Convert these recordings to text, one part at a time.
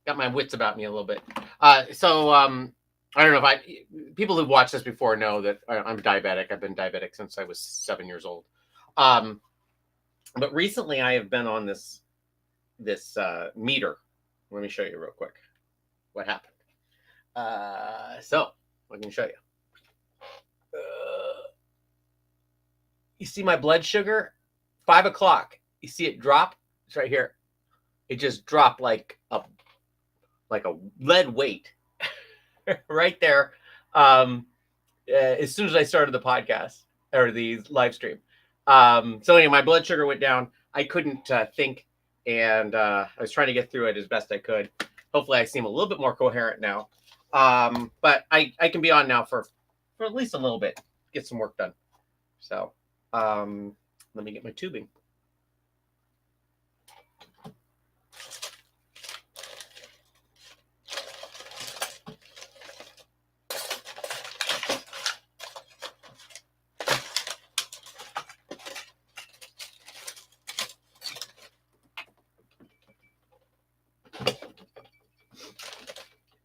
got my wits about me a little bit. I don't know if people who've watched this before know that I'm diabetic. I've been diabetic since I was 7 years old. Um, but recently I have been on this meter. Let me show you real quick what happened. So I can show you. You see my blood sugar, 5 o'clock. You see it drop. It's right here. It just dropped like a lead weight right there. As soon as I started the podcast or the live stream. So anyway, my blood sugar went down. I couldn't think, and I was trying to get through it as best I could. Hopefully, I seem a little bit more coherent now. But I can be on now for at least a little bit, get some work done. So let me get my tubing.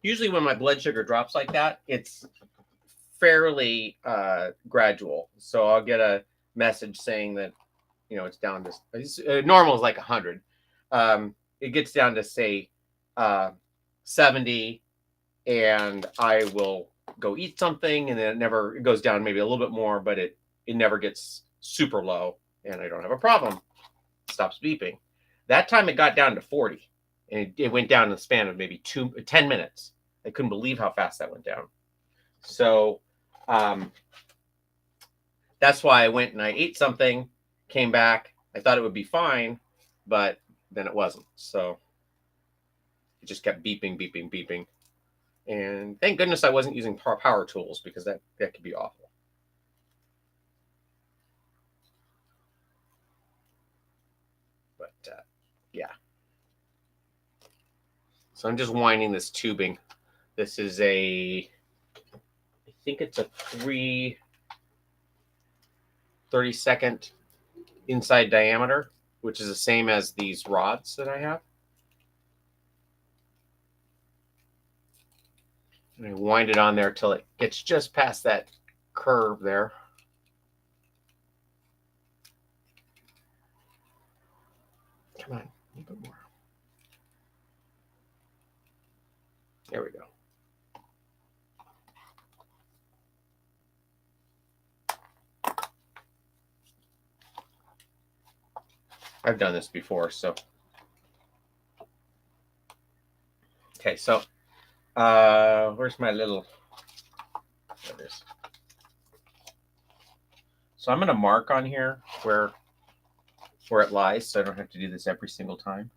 Usually when my blood sugar drops like that, it's fairly gradual. So I'll get a message saying that, it's down to normal is like 100. It gets down to say 70, and I will go eat something, and then it goes down maybe a little bit more, but it never gets super low, and I don't have a problem. It stops beeping. That time it got down to 40, and it went down in the span of maybe 10 minutes. I couldn't believe how fast that went down. So that's why I went and I ate something, came back. I thought it would be fine, but then it wasn't. So it just kept beeping, beeping, beeping. And thank goodness I wasn't using power tools, because that could be awful. But yeah. So I'm just winding this tubing. This is I think it's a 30-second inside diameter, which is the same as these rods that I have. And I wind it on there till it gets just past that curve there. Come on, a little bit more. There we go. I've done this before, so. Okay, so where's my little, there it is. So I'm going to mark on here where it lies, so I don't have to do this every single time.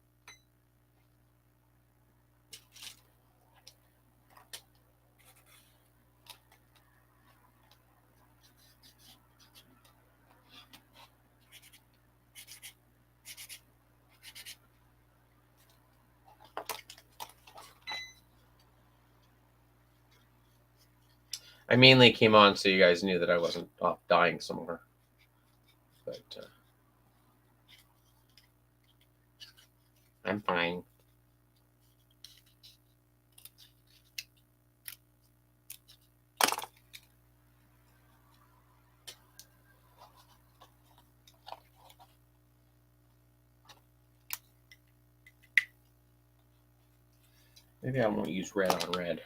I mainly came on so you guys knew that I wasn't off dying somewhere. But I'm fine. Maybe I won't use red on red.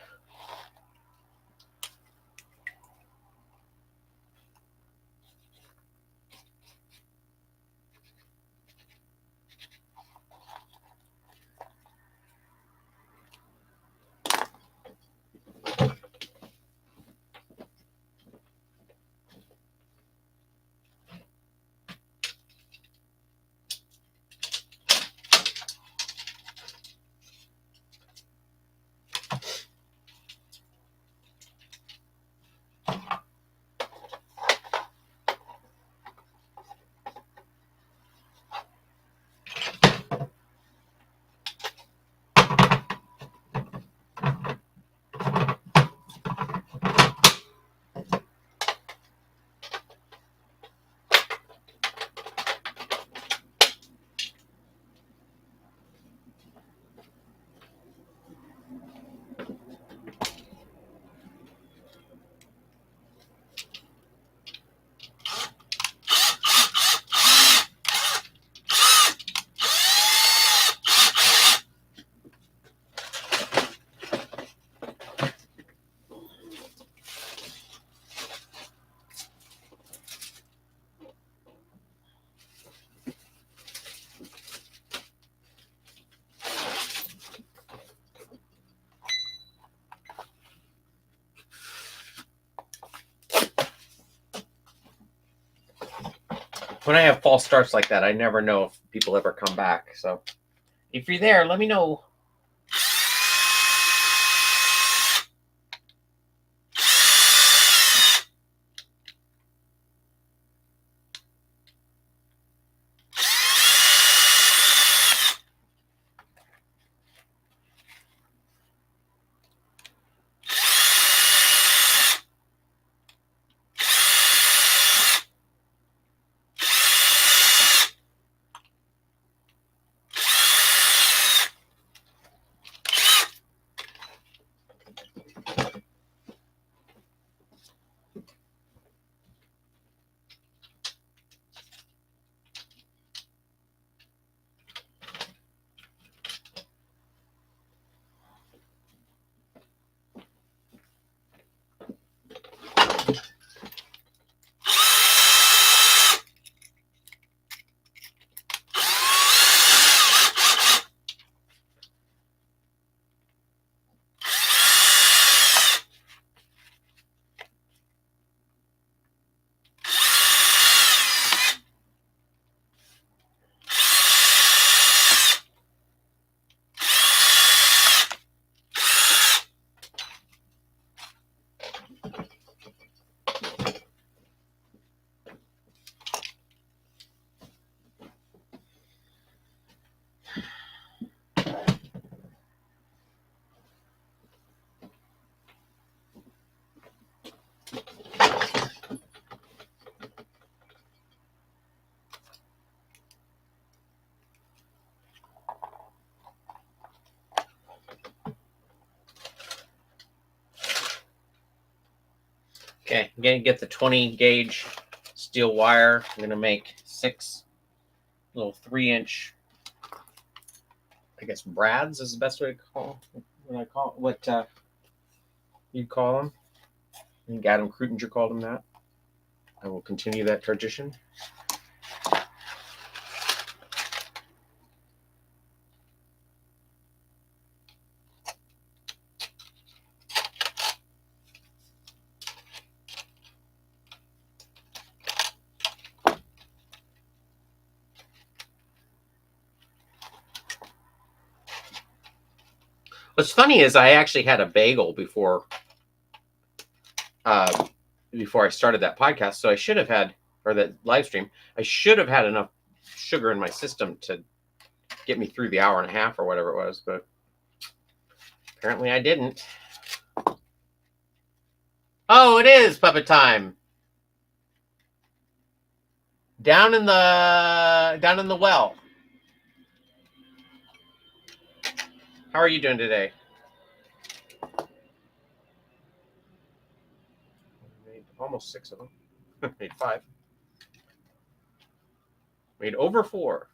when I have false starts like that, I never know if people ever come back. So if you're there, let me know. Okay, I'm gonna get the 20 gauge steel wire. I'm gonna make 6 little 3-inch, I guess brads is the best way to call what you'd call them. I think Adam Krutinger called them that. I will continue that tradition. What's funny is I actually had a bagel before I started that podcast, so I should have had, or that live stream, I should have had enough sugar in my system to get me through the hour and a half or whatever it was, but apparently I didn't. Oh, it is puppet time. Down in the well. How are you doing today? Made almost 6 of them. Made 5. Made over 4.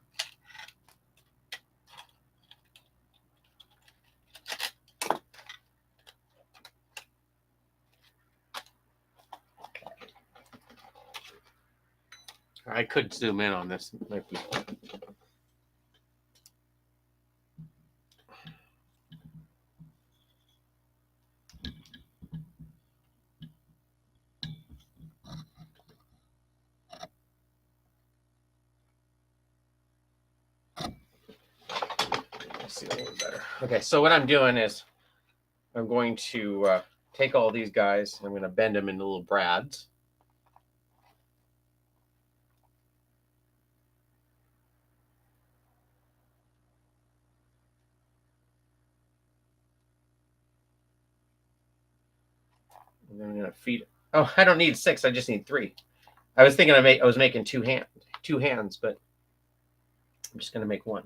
I could zoom in on this. Might be. Let's see a little better. Okay, so what I'm doing is I'm going to take all these guys. I'm going to bend them into little brads. And then I'm going to feed. Oh, I don't need 6. I just need 3. I was thinking I was making 2 hands, but I'm just going to make 1.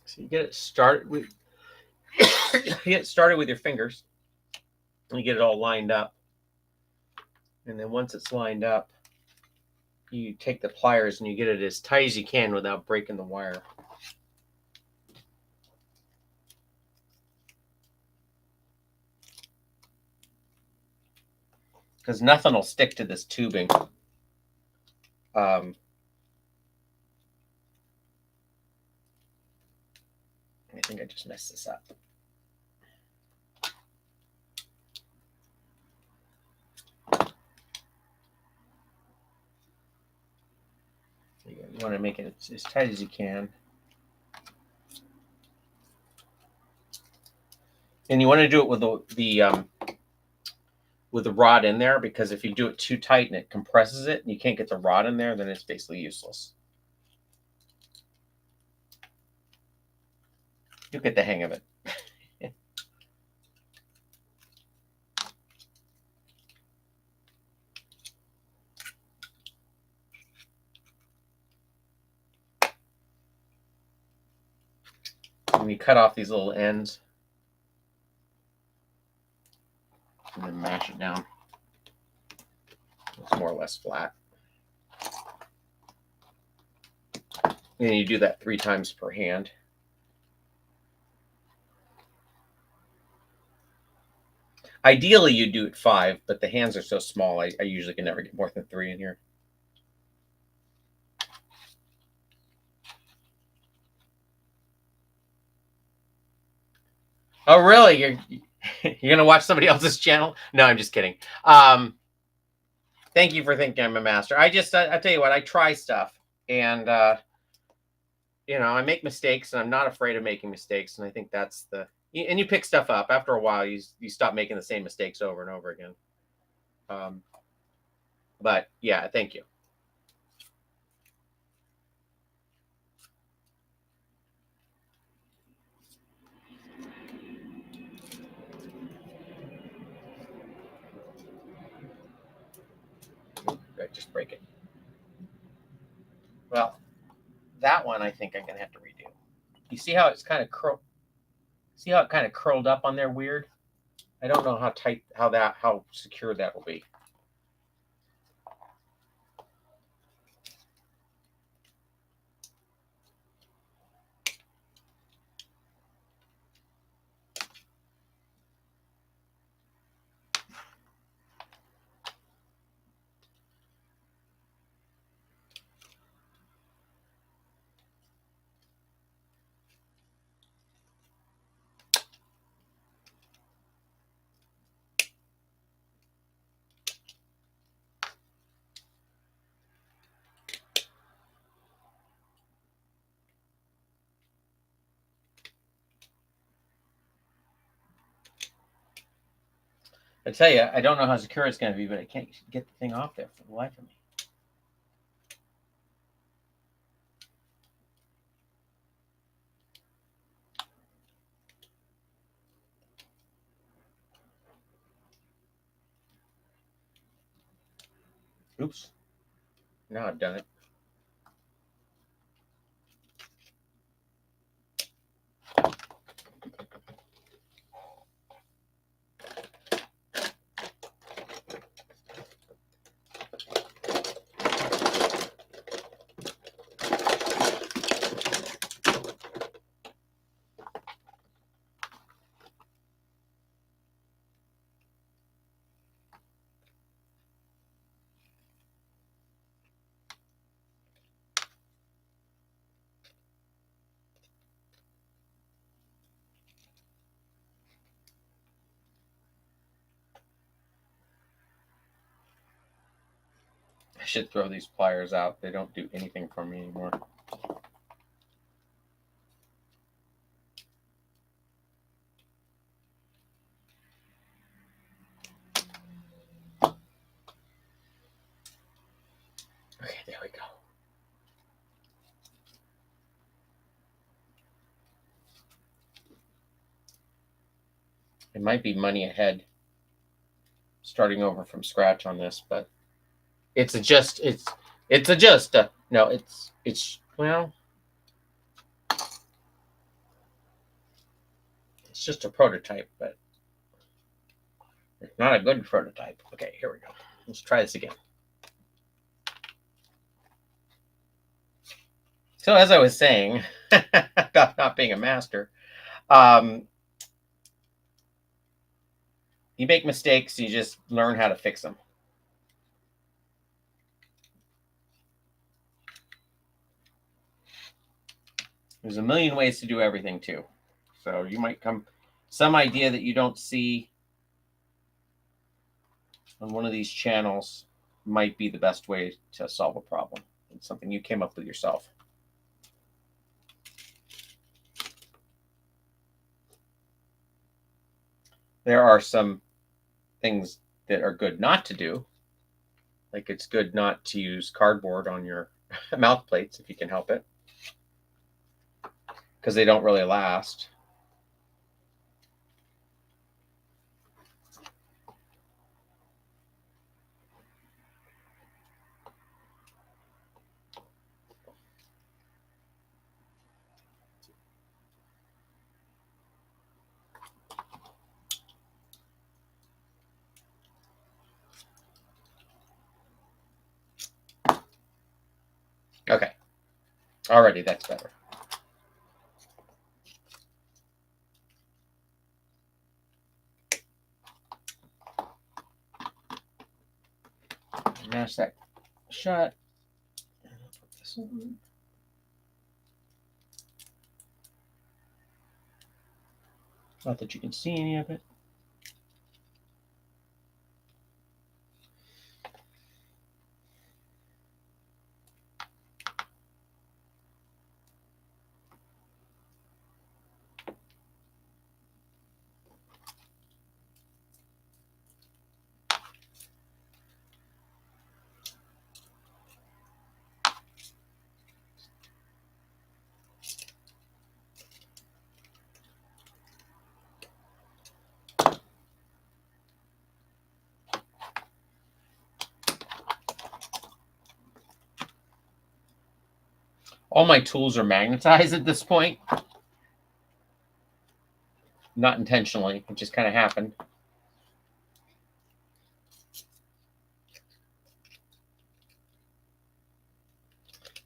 So you get it started with. You get started with your fingers. And you get it all lined up. And then once it's lined up, you take the pliers and you get it as tight as you can without breaking the wire. Because nothing will stick to this tubing. I think I just messed this up. You want to make it as tight as you can. And you want to do it with the rod in there, because if you do it too tight and it compresses it and you can't get the rod in there, then it's basically useless. You'll get the hang of it. And you cut off these little ends and then mash it down. It's more or less flat. And you do that 3 times per hand. Ideally, you do it 5, but the hands are so small, I usually can never get more than 3 in here. Oh, really? You're gonna watch somebody else's channel? No, I'm just kidding. Thank you for thinking I'm a master. I tell you what, I try stuff, and I make mistakes, and I'm not afraid of making mistakes, and I think that's and you pick stuff up. After a while, you stop making the same mistakes over and over again. But yeah, thank you. Right, just break it. Well, that one I think I'm gonna have to redo. You see how it's kind of curled? See how it kind of curled up on there weird? I don't know how tight, how secure that will be. I tell you, I don't know how secure it's going to be, but I can't get the thing off there for the life of me. Oops. Now I've done it. I should throw these pliers out. They don't do anything for me anymore. Okay, there we go. It might be money ahead starting over from scratch on this, but it's well, It's just a prototype, but it's not a good prototype. Okay, here we go. Let's try this again. So as I was saying about not being a master, you make mistakes, you just learn how to fix them. There's a million ways to do everything too. So you might come, some idea that you don't see on one of these channels might be the best way to solve a problem. It's something you came up with yourself. There are some things that are good not to do. Like it's good not to use cardboard on your mouth plates if you can help it, because they don't really last. Okay. Already, that's better. Mash that shut. Put this on. Not that you can see any of it. All my tools are magnetized at this point. Not intentionally, it just kind of happened.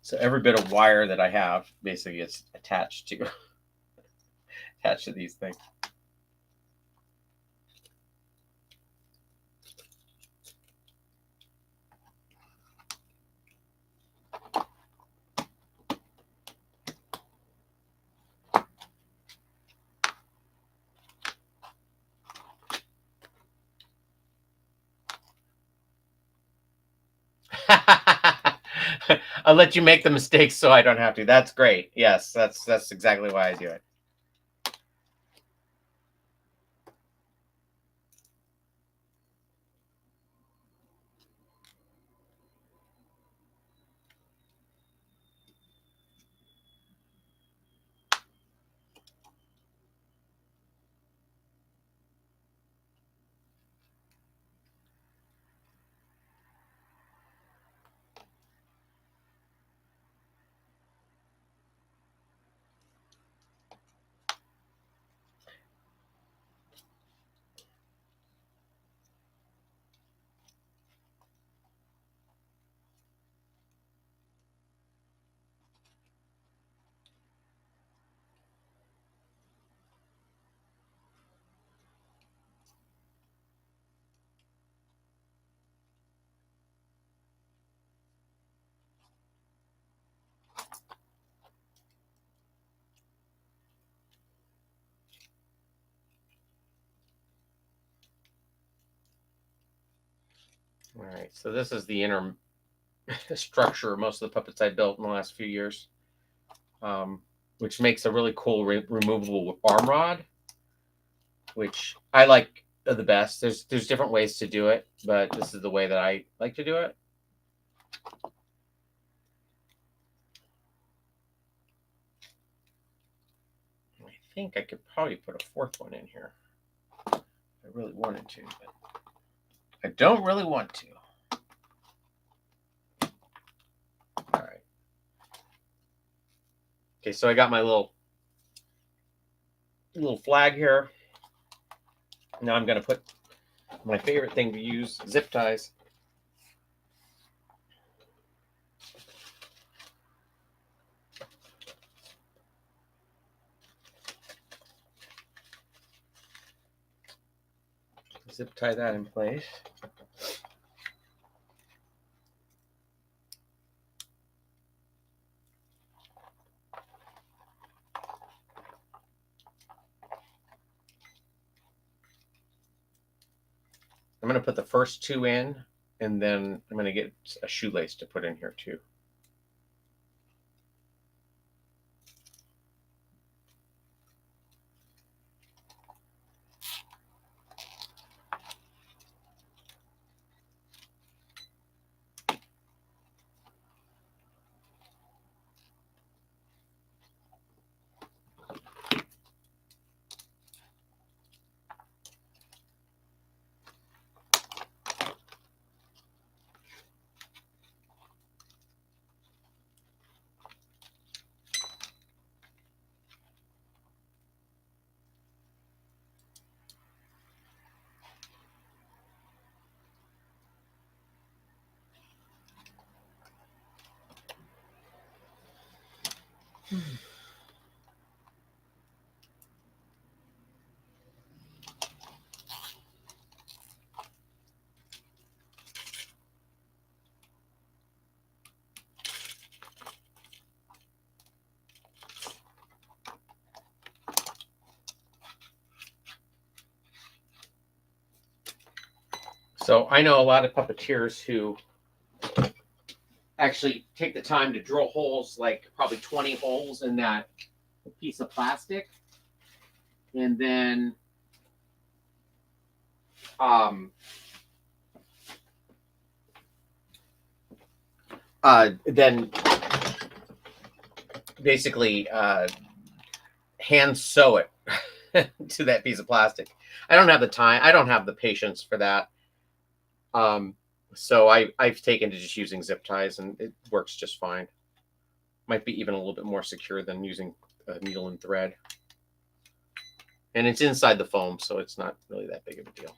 So every bit of wire that I have basically gets attached to these things. I'll let you make the mistakes so I don't have to. That's great. Yes, that's exactly why I do it. All right, so this is the inner structure of most of the puppets I built in the last few years, which makes a really cool removable arm rod, which I like the best. There's different ways to do it, but this is the way that I like to do it. I think I could probably put a fourth one in here if I really wanted to, but I don't really want to. All right. Okay, so I got my little little flag here. Now I'm going to put my favorite thing to use, zip ties. Zip tie that in place. I'm going to put the first two in, and then I'm going to get a shoelace to put in here too. So I know a lot of puppeteers who actually take the time to drill holes, like probably 20 holes in that piece of plastic, and then then basically hand sew it to that piece of plastic. I don't have the time. I don't have the patience for that. So I've taken to just using zip ties, and it works just fine. Might be even a little bit more secure than using a needle and thread. And it's inside the foam, so it's not really that big of a deal.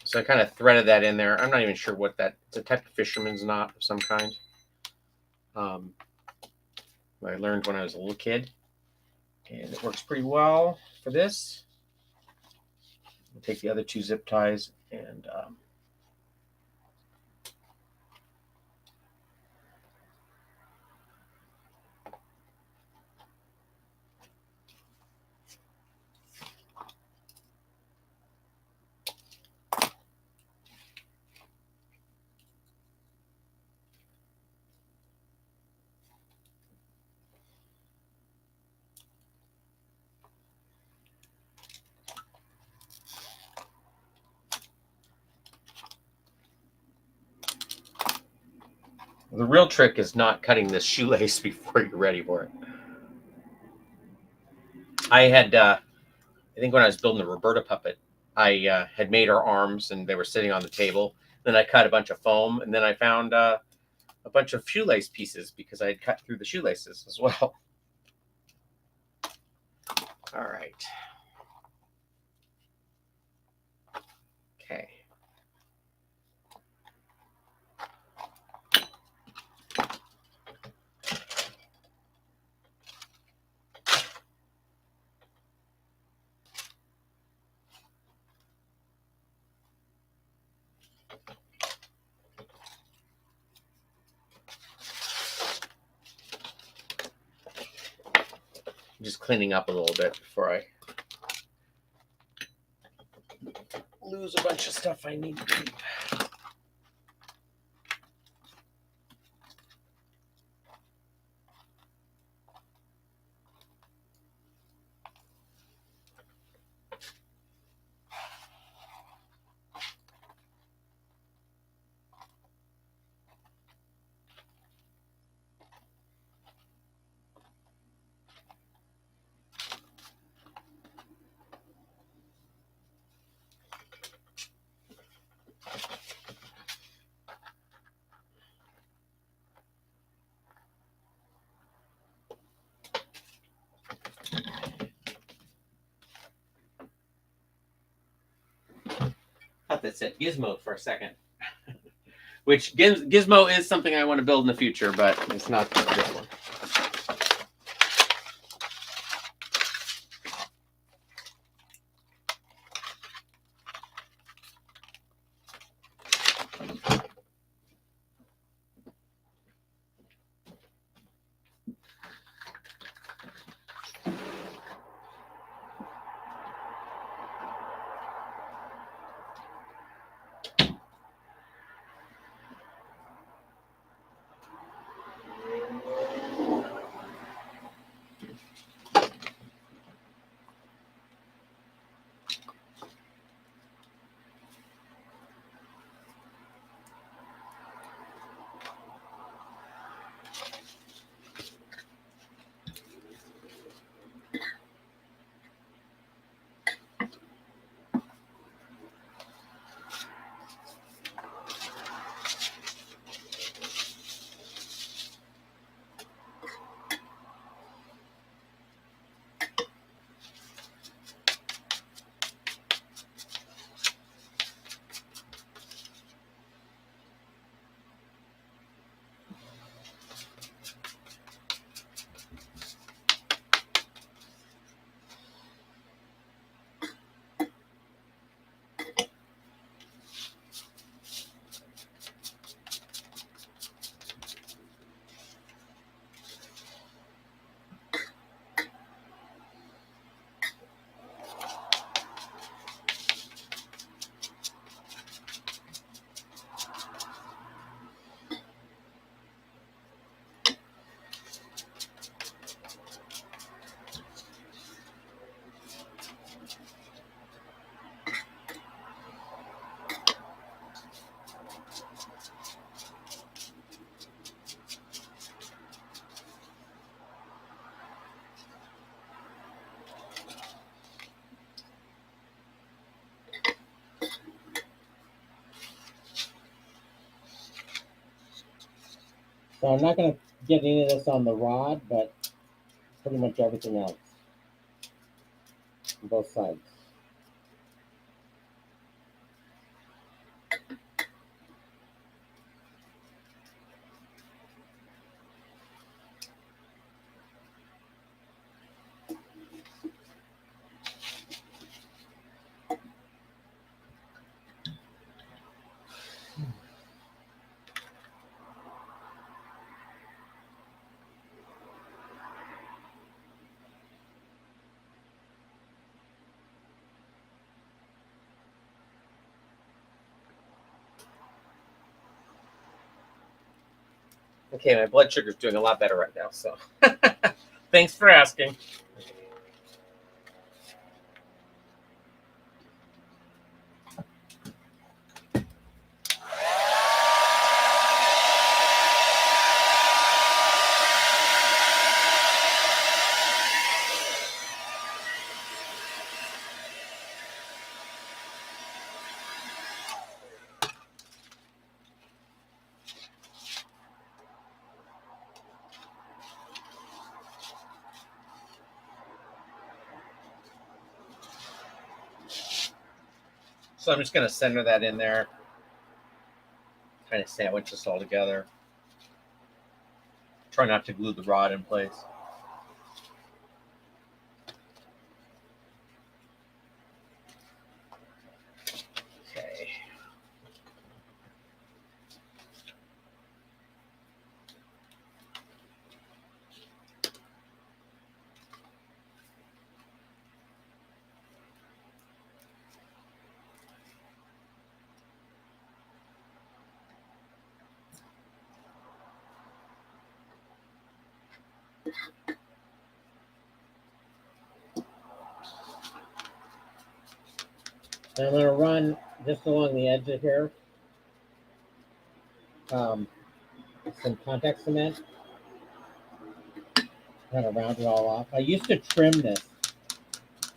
So I kind of threaded that in there. I'm not even sure what that, it's a type of fisherman's knot of some kind. I learned when I was a little kid, and it works pretty well for this. We'll take the other two zip ties and the real trick is not cutting this shoelace before you're ready for it. I had, I think when I was building the Roberta puppet, I had made her arms and they were sitting on the table. Then I cut a bunch of foam, and then I found a bunch of shoelace pieces because I had cut through the shoelaces as well. All right. Okay. I'm just cleaning up a little bit before I lose a bunch of stuff I need to keep. thought that said Gizmo for a second. Which Gizmo is something I want to build in the future, but it's not this one. So I'm not going to get any of this on the rod, but pretty much everything else on both sides. Okay, my blood sugar's doing a lot better right now, so thanks for asking. So I'm just going to center that in there, kind of sandwich this all together. Try not to glue the rod in place. Okay. And I'm going to run just along the edge of here some contact cement, kind of round it all off. I used to trim this,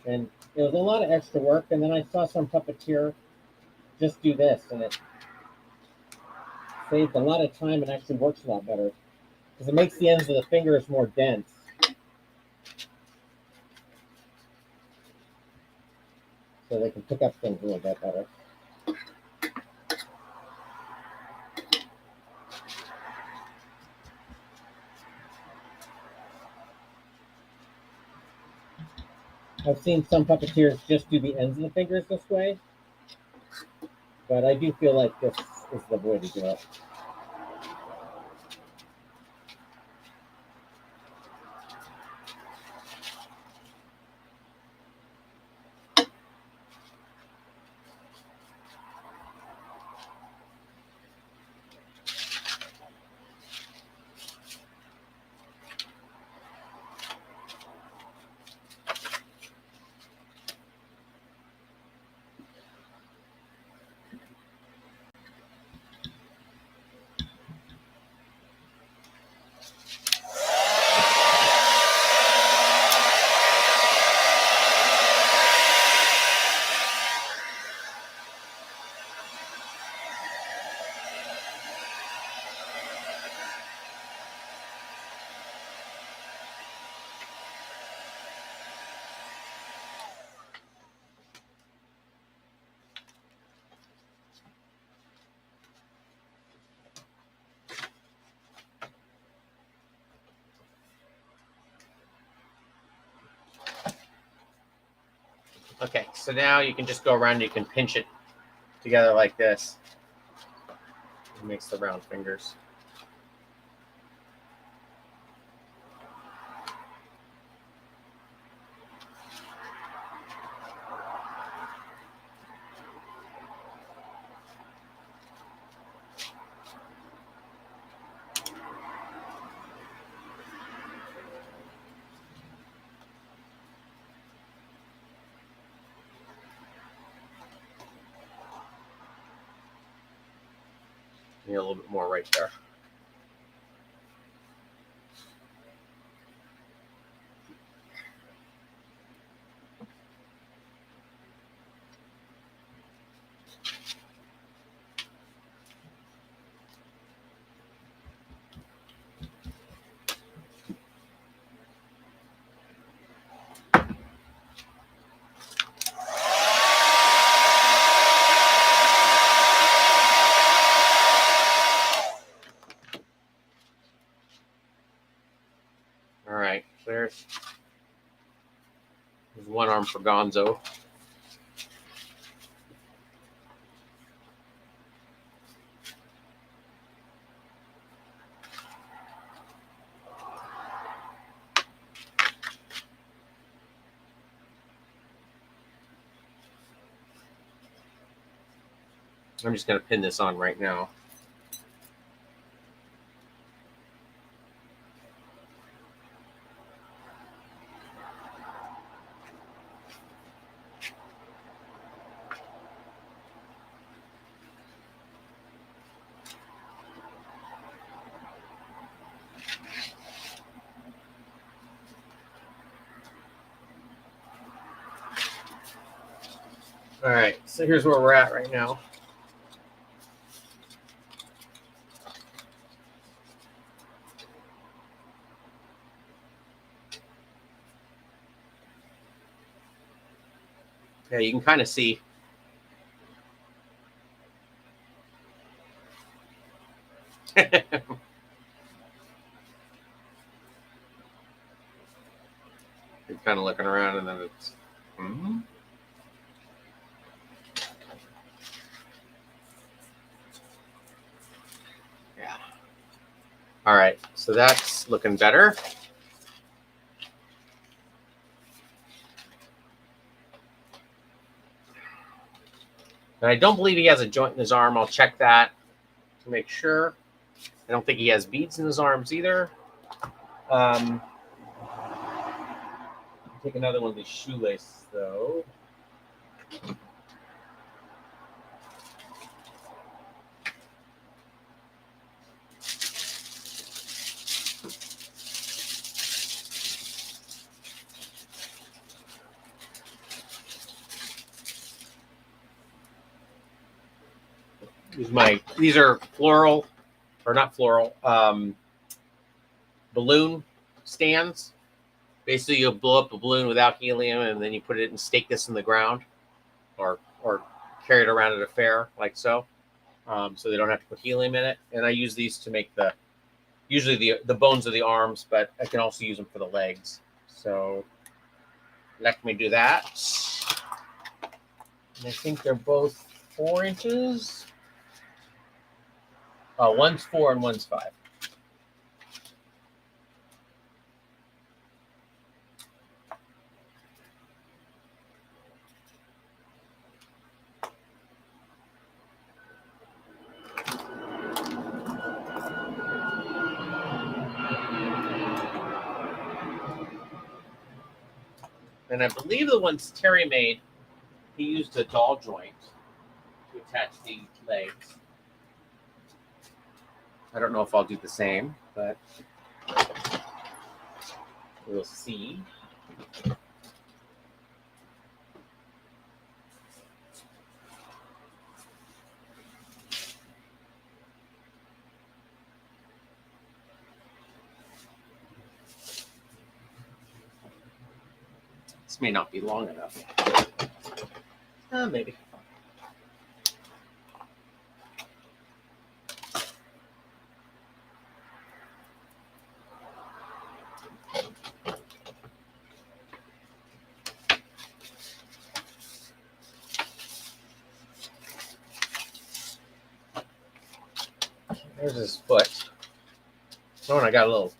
and it was a lot of extra work, and then I saw some puppeteer just do this, and it saved a lot of time and actually works a lot better because it makes the ends of the fingers more dense. So they can pick up things a little bit better. I've seen some puppeteers just do the ends of the fingers this way, but I do feel like this is the way to do it. Okay, so now you can just go around and you can pinch it together like this. It makes the round fingers. A little bit more right there. All right, there's one arm for Gonzo. I'm just going to pin this on right now. All right, so here's where we're at right now. Yeah, you can kind of see. You're kind of looking around and then it's... Mm-hmm. Yeah. All right, so that's looking better. And I don't believe he has a joint in his arm. I'll check that to make sure. I don't think he has beads in his arms either. Take another one of these shoelaces, though. These are floral, or not floral, balloon stands. Basically, you'll blow up a balloon without helium, and then you put it and stake this in the ground, or carry it around at a fair, like so. So they don't have to put helium in it. And I use these to make usually the bones of the arms, but I can also use them for the legs. So let me do that. And I think they're both 4 inches. Oh, one's 4 and one's 5. And I believe the ones Terry made, he used a doll joint to attach the legs. I don't know if I'll do the same, but we'll see. This may not be long enough. Maybe. There's his foot. Oh, and I got a little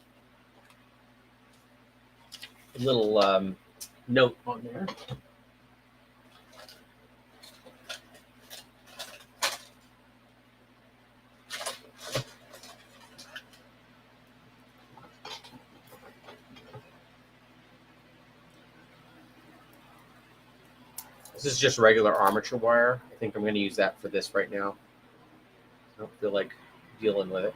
note on there. This is just regular armature wire. I think I'm going to use that for this right now. I don't feel like dealing with it.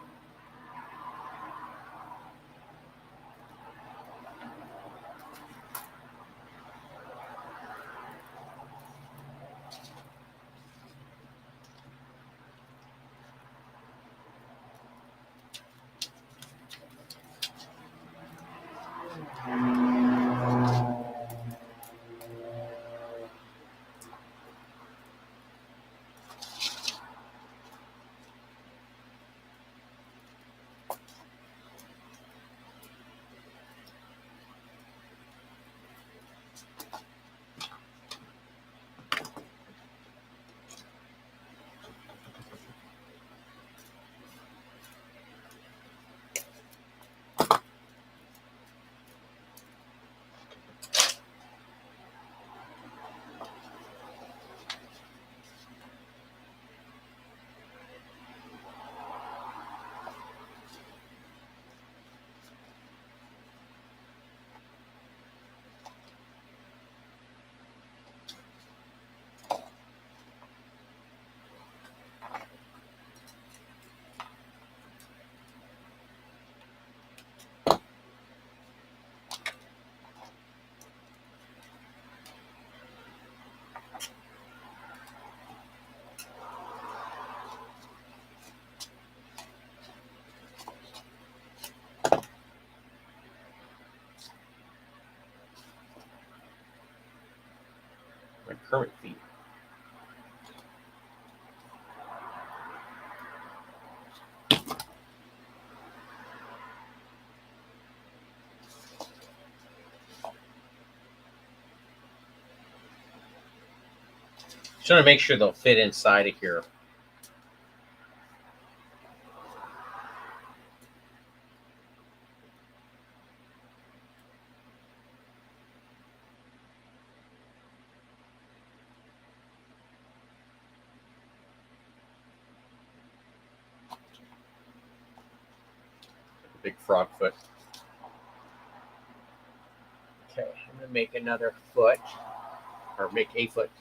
My current feet. Just want to make sure they'll fit inside of here. Big frog foot. Okay, I'm going to make another foot, or make a foot.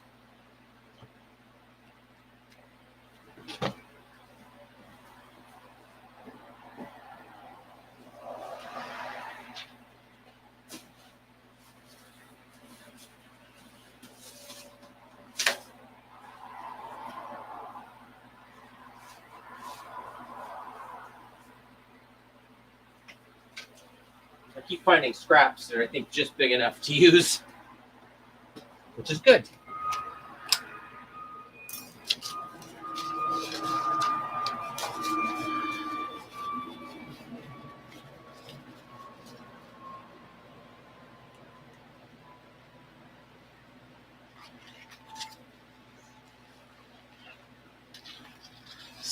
I keep finding scraps that are, I think, just big enough to use, which is good.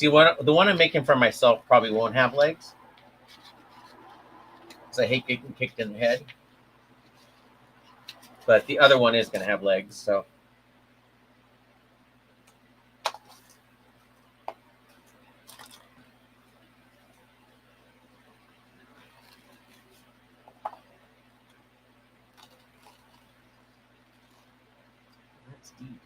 See, the one I'm making for myself probably won't have legs, because I hate getting kicked in the head. But the other one is going to have legs, so. That's deep.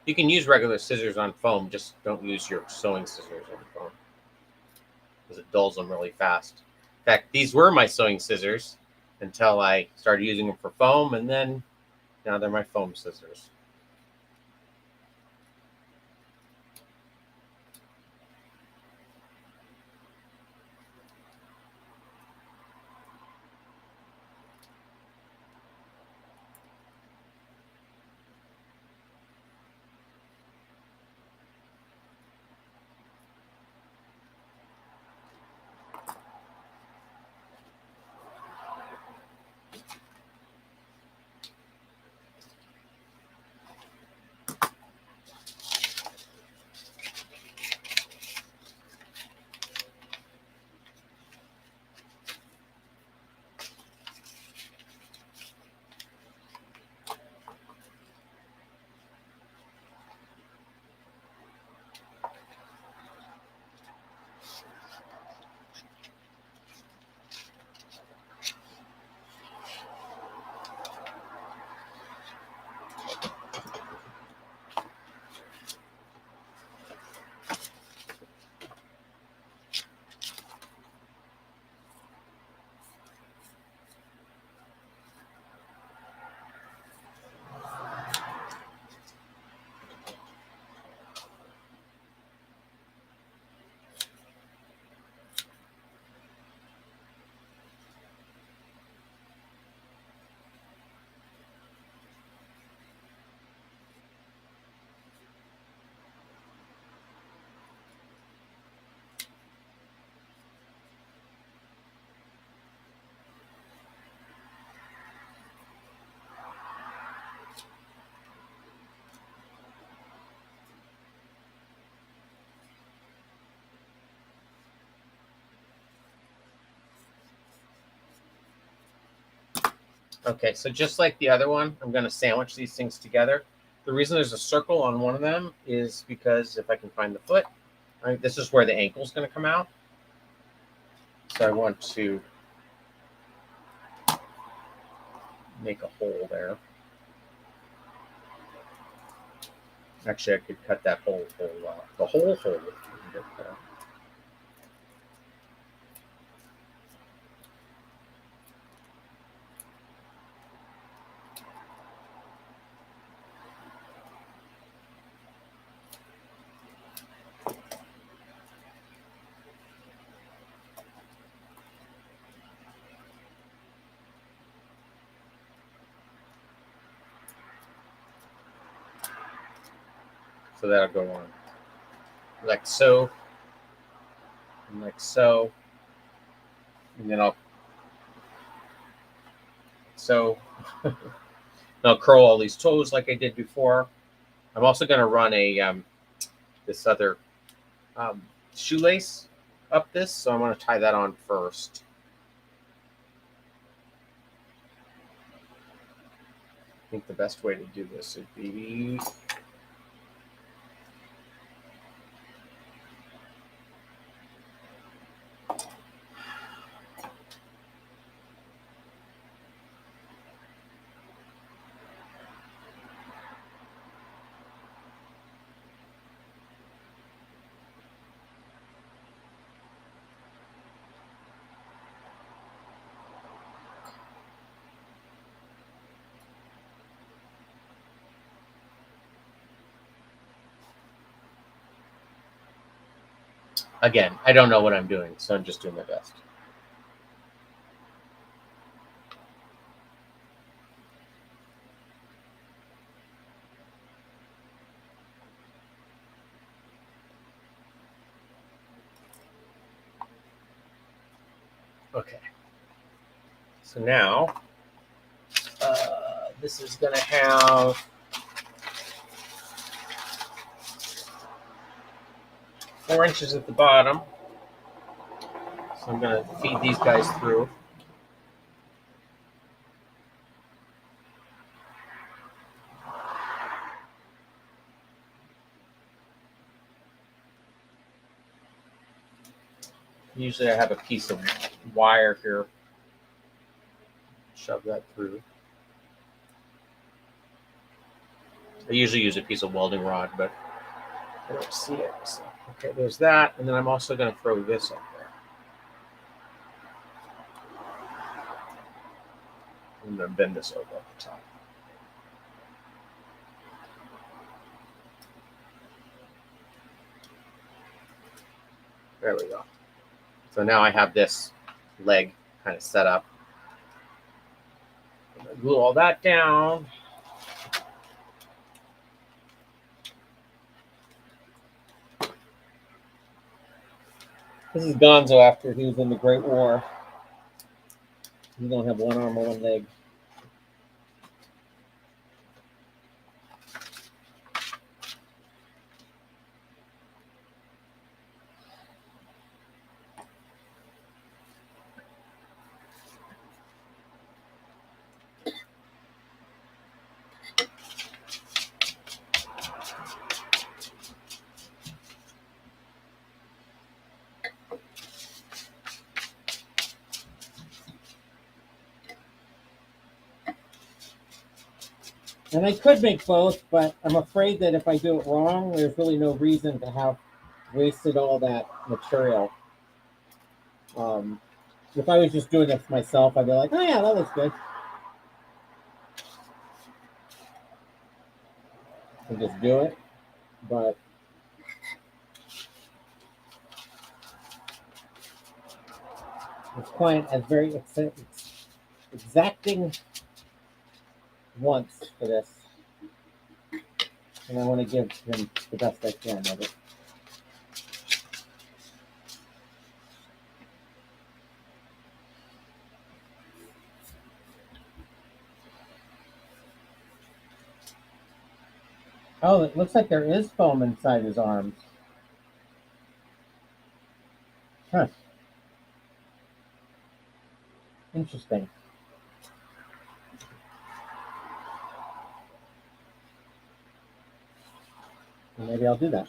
You can use regular scissors on foam, just don't use your sewing scissors on foam, because it dulls them really fast. In fact, these were my sewing scissors until I started using them for foam, and then now they're my foam scissors. Okay, so just like the other one, I'm going to sandwich these things together. The reason there's a circle on one of them is because if I can find the foot, right, this is where the ankle is going to come out. So I want to make a hole there. Actually, I could cut that whole off. The whole hole. So that'll go on like so, and like so, and then I'll curl all these toes like I did before. I'm also going to run a this other shoelace up this, so I'm going to tie that on first. I think the best way to do this would be Again, I don't know what I'm doing, so I'm just doing my best. Okay. So now, this is going to have 4 inches at the bottom. So I'm going to feed these guys through. Usually I have a piece of wire here. Shove that through. I usually use a piece of welding rod, but I don't see it. So, okay, there's that. And then I'm also going to throw this up there. I'm going to bend this over at the top. There we go. So now I have this leg kind of set up. I'm going to glue all that down. This is Gonzo after he was in the Great War. He don't have one arm or one leg. And I could make both, but I'm afraid that if I do it wrong, there's really no reason to have wasted all that material. If I was just doing it for myself, I'd be like, oh yeah, that looks good. And just do it. But this client has very exacting wants for this. And I want to give him the best I can of it. Oh, it looks like there is foam inside his arms. Huh. Interesting. Well, maybe I'll do that.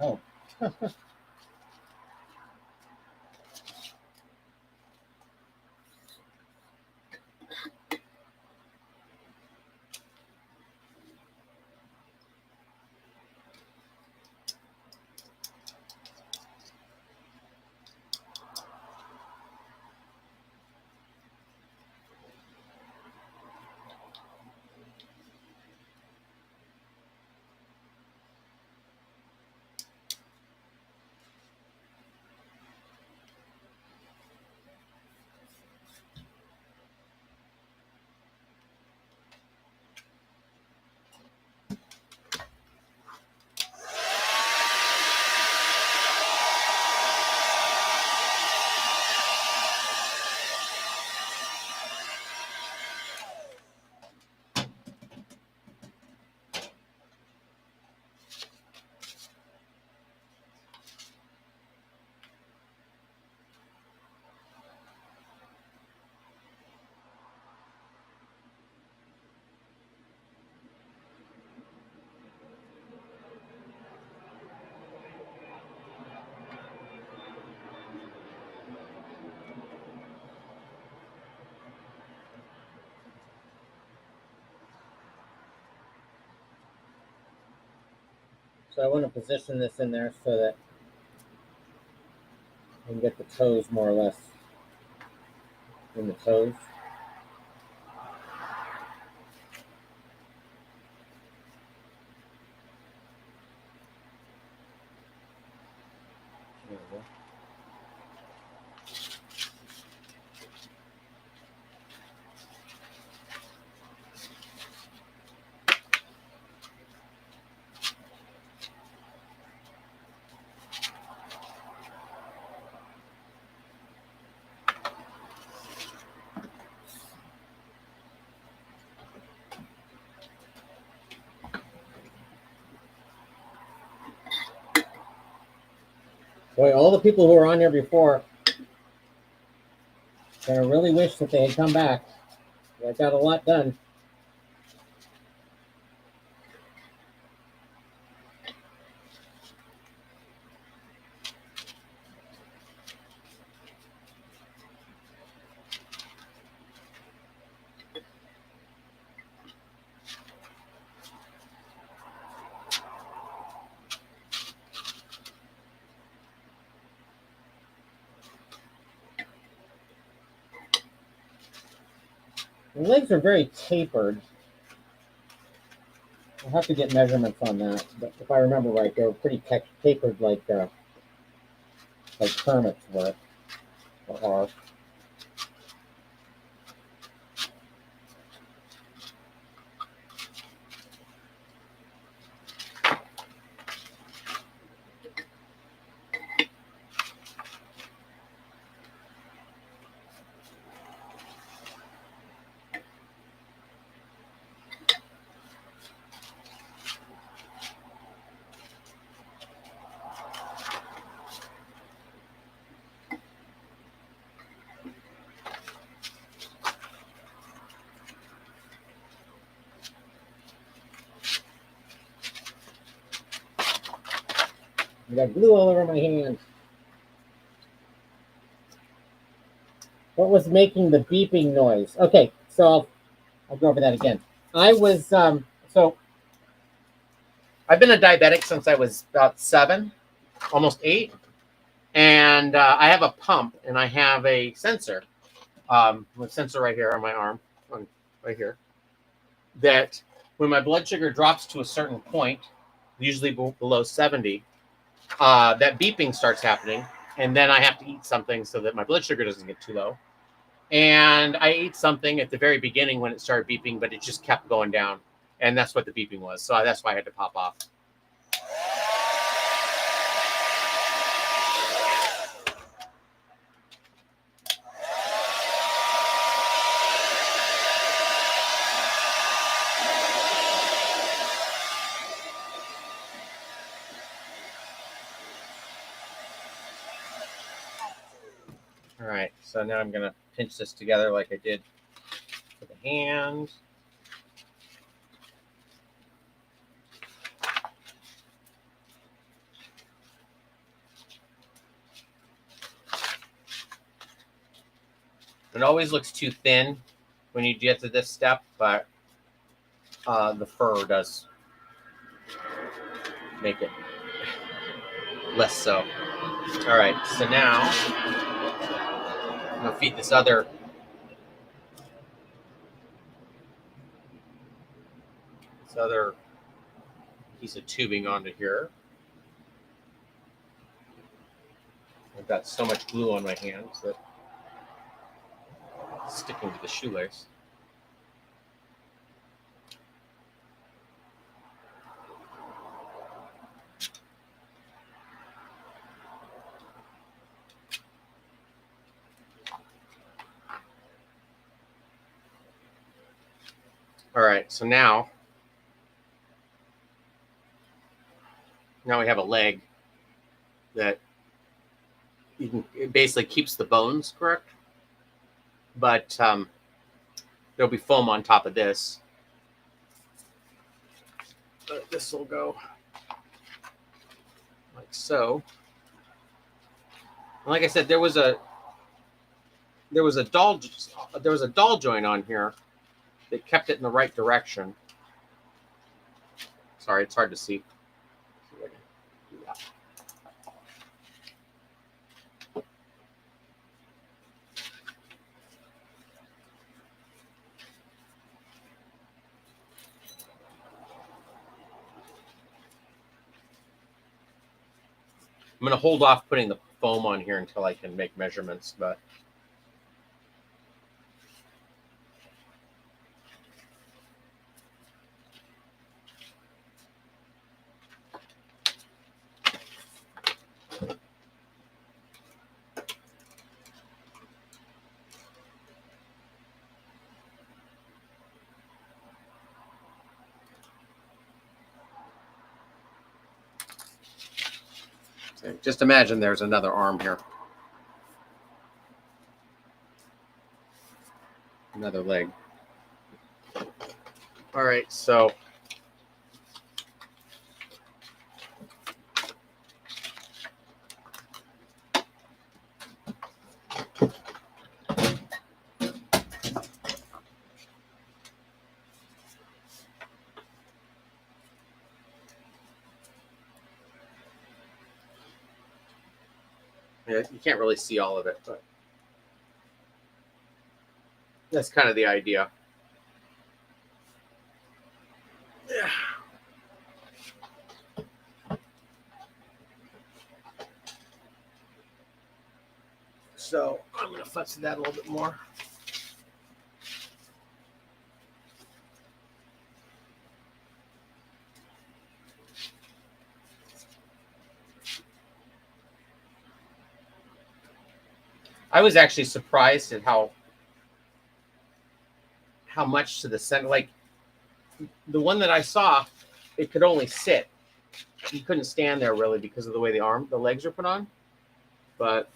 Oh. So I want to position this in there so that I can get the toes more or less in the toes. There we go. Boy, all the people who were on there before, I really wish that they had come back. I got a lot done. The legs are very tapered. I'll have to get measurements on that, but if I remember right, they're pretty tapered, like Kermit's were or are. I got glue all over my hand. What was making the beeping noise? Okay, so I'll go over that again. I was so I've been a diabetic since I was about 7, almost 8, and I have a pump and I have a sensor, a sensor right here on my arm, right here, that when my blood sugar drops to a certain point, usually below 70, that beeping starts happening, and then I have to eat something so that my blood sugar doesn't get too low. And I ate something at the very beginning when it started beeping, but it just kept going down, and that's what the beeping was. So that's why I had to pop off. All right, so now I'm gonna pinch this together like I did for the hand. It always looks too thin when you get to this step, but the fur does make it less so. All right, so now I'm gonna feed this other piece of tubing onto here. I've got so much glue on my hands that it's sticking to the shoelace. All right, so now we have a leg that it basically keeps the bones correct, but there'll be foam on top of this. But this will go like so. And like I said, there was a dull joint on here that kept it in the right direction. Sorry, it's hard to see. I'm going to hold off putting the foam on here until I can make measurements, but just imagine there's another arm here. Another leg. All right, so yeah, you can't really see all of it, but that's kind of the idea. Yeah. So I'm going to futz that a little bit more. I was actually surprised at how much to the center. Like the one that I saw, it could only sit. You couldn't stand there really because of the way the legs are put on. But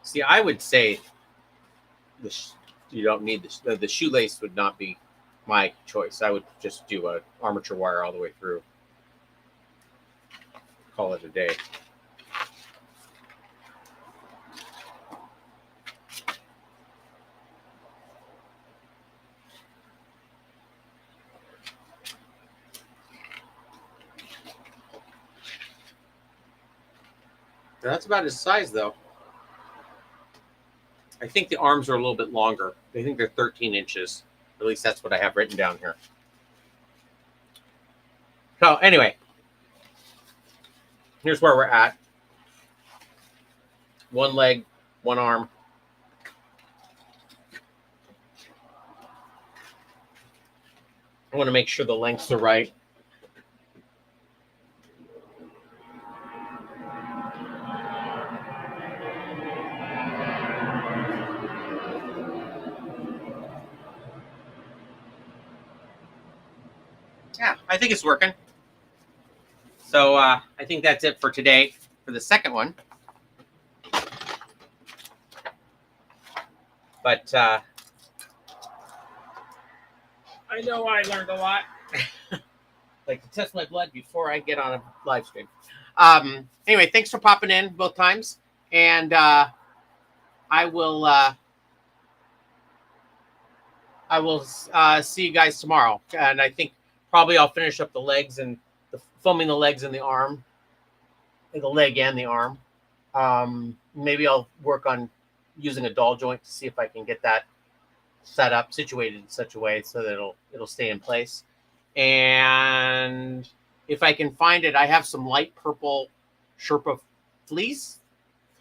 see, I would say you don't need the shoelace would not be my choice. I would just do a armature wire all the way through. Call it a day. That's about his size, though. I think the arms are a little bit longer. I think they're 13 inches. At least that's what I have written down here. So anyway, here's where we're at. One leg, one arm. I want to make sure the lengths are right. Yeah, I think it's working. So I think that's it for today for the second one. But I know I learned a lot. Like to test my blood before I get on a live stream. Anyway, thanks for popping in both times. And I will see you guys tomorrow. And I think probably I'll finish up the legs and filming the legs and the arm, the leg and the arm. Maybe I'll work on using a doll joint to see if I can get that set up, situated in such a way so that it'll stay in place. And if I can find it, I have some light purple Sherpa fleece,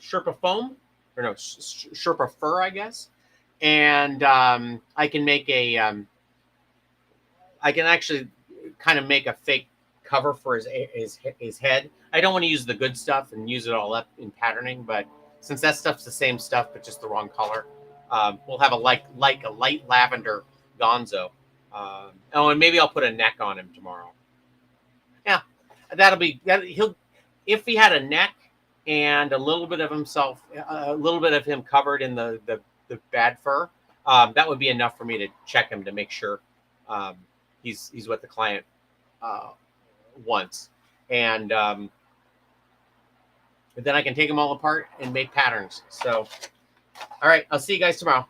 Sherpa foam, or no, Sherpa fur, I guess. And I can make I can actually kind of make a fake cover for his head. I don't want to use the good stuff and use it all up in patterning, but since that stuff's the same stuff but just the wrong color, we'll have a light lavender Gonzo. Oh, and maybe I'll put a neck on him tomorrow. Yeah, if he had a neck and a little bit of himself, a little bit of him covered in the bad fur, that would be enough for me to check him to make sure he's what the client wants, and then I can take them all apart and make patterns. So, all right, I'll see you guys tomorrow.